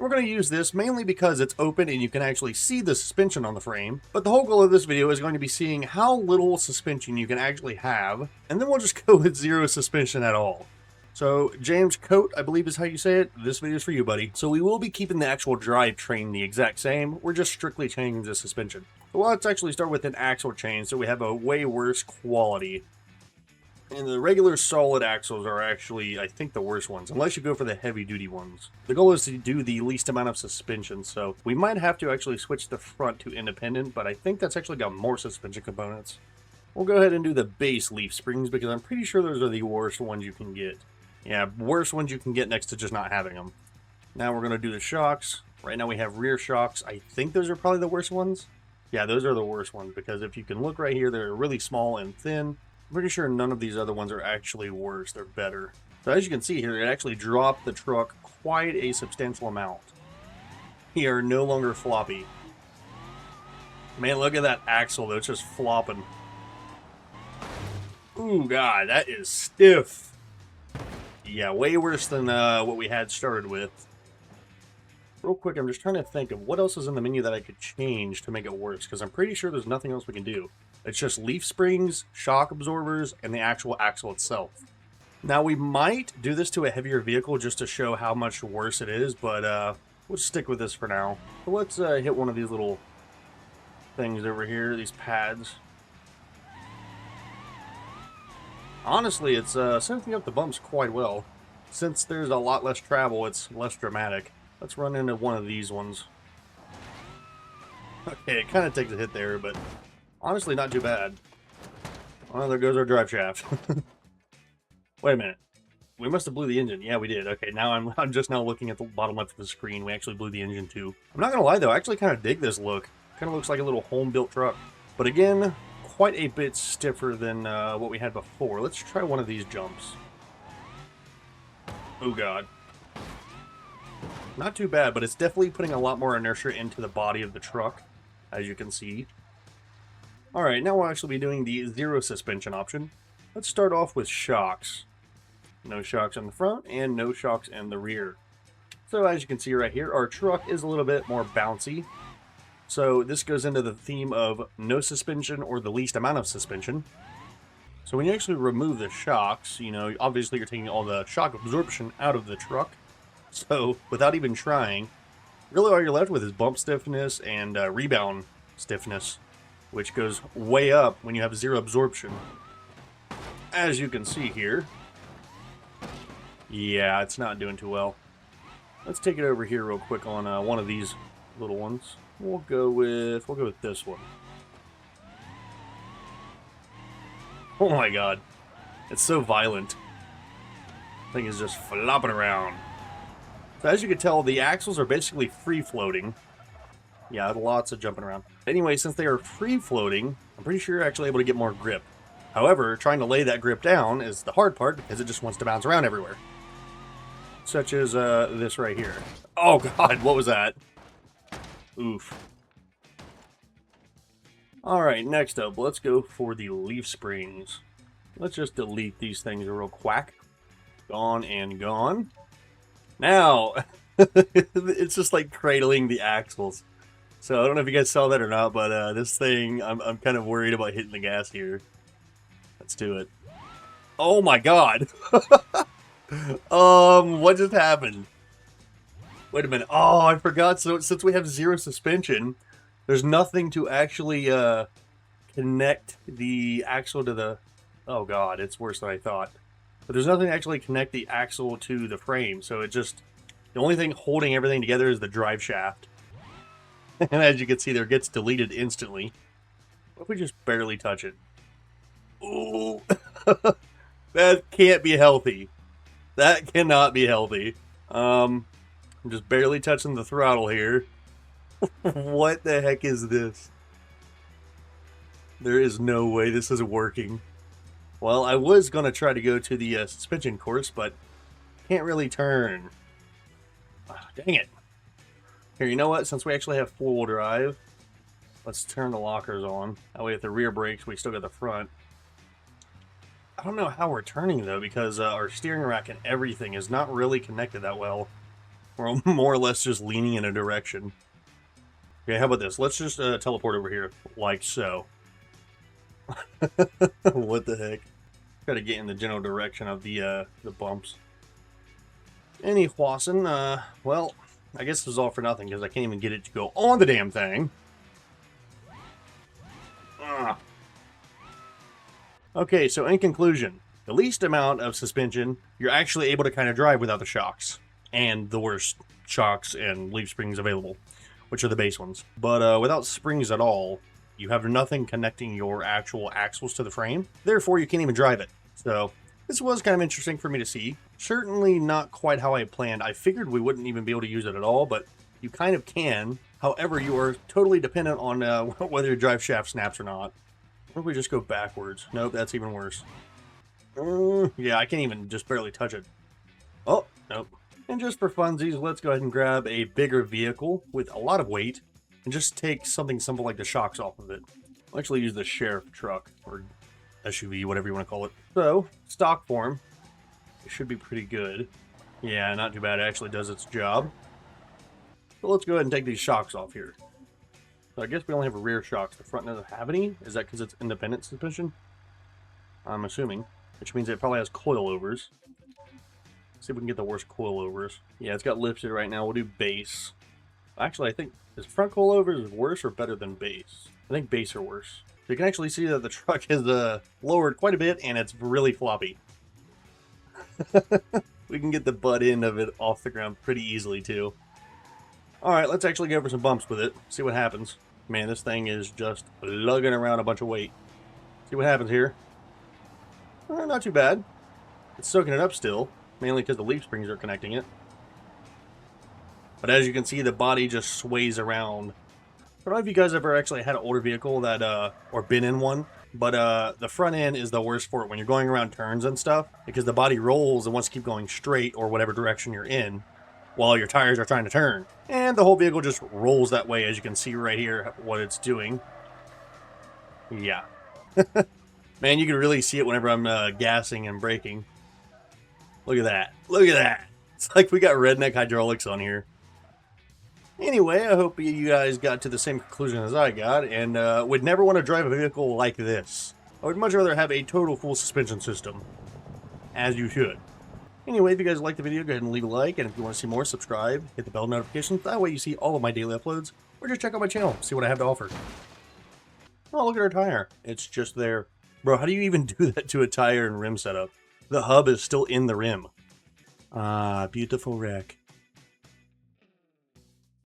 We're going to use this mainly because it's open and you can actually see the suspension on the frame. But the whole goal of this video is going to be seeing how little suspension you can actually have. And then we'll just go with zero suspension at all. So James Coat, I believe is how you say it. This video is for you, buddy. So we will be keeping the actual drivetrain the exact same. We're just strictly changing the suspension. Well, let's actually start with an axle change so we have a way worse quality. And the regular solid axles are actually, I think, the worst ones, unless you go for the heavy-duty ones. The goal is to do the least amount of suspension, so we might have to actually switch the front to independent, but I think that's actually got more suspension components. We'll go ahead and do the base leaf springs, because I'm pretty sure those are the worst ones you can get. Yeah, worst ones you can get next to just not having them. Now we're going to do the shocks. Right now we have rear shocks. I think those are probably the worst ones. Yeah, those are the worst ones, because if you can look right here, they're really small and thin. I'm pretty sure none of these other ones are actually worse. They're better. So as you can see here, it actually dropped the truck quite a substantial amount. We are no longer floppy. Man, look at that axle, though. It's just flopping. Ooh, God, that is stiff. Yeah, way worse than what we had started with. Real quick, I'm just trying to think of what else is in the menu that I could change to make it worse, because I'm pretty sure there's nothing else we can do. It's just leaf springs, shock absorbers, and the actual axle itself. Now, we might do this to a heavier vehicle just to show how much worse it is, but we'll stick with this for now. So let's hit one of these little things over here, these pads. Honestly, it's sensing up the bumps quite well. Since there's a lot less travel, it's less dramatic. Let's run into one of these ones. Okay, it kind of takes a hit there, but honestly, not too bad. Well, there goes our drive shaft. Wait a minute. We must have blew the engine. Yeah, we did. Okay, now I'm just now looking at the bottom left of the screen. We actually blew the engine too. I'm not gonna lie though, I actually kind of dig this look. Kind of looks like a little home-built truck. But again, quite a bit stiffer than what we had before. Let's try one of these jumps. Oh god. Not too bad, but it's definitely putting a lot more inertia into the body of the truck, as you can see. Alright, now we'll actually be doing the zero suspension option. Let's start off with shocks. No shocks in the front, and no shocks in the rear. So as you can see right here, our truck is a little bit more bouncy. So this goes into the theme of no suspension or the least amount of suspension. So when you actually remove the shocks, you know, obviously you're taking all the shock absorption out of the truck. So without even trying, really all you're left with is bump stiffness and rebound stiffness, which goes way up when you have zero absorption. As you can see here. Yeah, it's not doing too well. Let's take it over here real quick on one of these little ones. We'll go with this one. Oh my god. It's so violent. The thing is just flopping around. So as you can tell, the axles are basically free-floating. Yeah, lots of jumping around. Anyway, since they are free-floating, I'm pretty sure you're actually able to get more grip. However, trying to lay that grip down is the hard part because it just wants to bounce around everywhere. Such as this right here. Oh god, what was that? Oof. Alright, next up, let's go for the leaf springs. Let's just delete these things real quick. Gone and gone. Now, it's just like cradling the axles. So I don't know if you guys saw that or not, but this thing, I'm kind of worried about hitting the gas here. Let's do it. Oh my god! What just happened? Wait a minute. Oh, I forgot. So since we have zero suspension, there's nothing to actually connect the axle to the... Oh god, it's worse than I thought. But there's nothing to actually connect the axle to the frame, so it just... The only thing holding everything together is the drive shaft. And as you can see there, it gets deleted instantly. What if we just barely touch it? Ooh! That can't be healthy. That cannot be healthy. I'm just barely touching the throttle here. What the heck is this? There is no way this is working. Well, I was going to try to go to the suspension course, but can't really turn. Ah, dang it. Here, you know what? Since we actually have four-wheel drive, let's turn the lockers on. That way, if the rear brakes, we still got the front. I don't know how we're turning, though, because our steering rack and everything is not really connected that well. We're more or less just leaning in a direction. Okay, how about this? Let's just teleport over here, like so. What the heck? Gotta get in the general direction of the bumps. Any Hwassen, well, I guess this is all for nothing because I can't even get it to go on the damn thing. Ugh. Okay, so in conclusion, the least amount of suspension, you're actually able to kind of drive without the shocks. And the worst shocks and leaf springs available, which are the base ones. But without springs at all, you have nothing connecting your actual axles to the frame. Therefore, you can't even drive it. So this was kind of interesting for me to see. Certainly not quite how I planned. I figured we wouldn't even be able to use it at all, but you kind of can. However, you are totally dependent on whether your drive shaft snaps or not. Or if we just go backwards? Nope, that's even worse. Yeah, I can't even just barely touch it. Oh, nope. And just for funsies, let's go ahead and grab a bigger vehicle with a lot of weight and just take something simple like the shocks off of it. I'll actually use the sheriff truck or SUV, whatever you want to call it. So, stock form, it should be pretty good. Yeah, not too bad. It actually does its job. So let's go ahead and take these shocks off here. So I guess we only have rear shocks. The front doesn't have any. Is that because it's independent suspension? I'm assuming. Which means it probably has coilovers. See if we can get the worst coilovers. Yeah, it's got lifted right now. We'll do base. Actually, I think, is front coilovers worse or better than base? I think base are worse. So you can actually see that the truck is lowered quite a bit, and it's really floppy. We can get the butt end of it off the ground pretty easily, too. Alright, let's actually go over some bumps with it. See what happens. Man, this thing is just lugging around a bunch of weight. See what happens here. Not too bad. It's soaking it up still. Mainly because the leaf springs are connecting it. But as you can see, the body just sways around. I don't know if you guys ever actually had an older vehicle that, or been in one, but the front end is the worst for it when you're going around turns and stuff, because the body rolls and wants to keep going straight or whatever direction you're in, while your tires are trying to turn. And the whole vehicle just rolls that way, as you can see right here, what it's doing. Yeah. Man, you can really see it whenever I'm gassing and braking. Look at that. Look at that. It's like we got redneck hydraulics on here. Anyway, I hope you guys got to the same conclusion as I got, and would never want to drive a vehicle like this. I would much rather have a total full suspension system. As you should. Anyway, if you guys liked the video, go ahead and leave a like, and if you want to see more, subscribe, hit the bell notifications, that way you see all of my daily uploads, or just check out my channel, see what I have to offer. Oh, look at our tire. It's just there. Bro, how do you even do that to a tire and rim setup? The hub is still in the rim. Ah, beautiful wreck.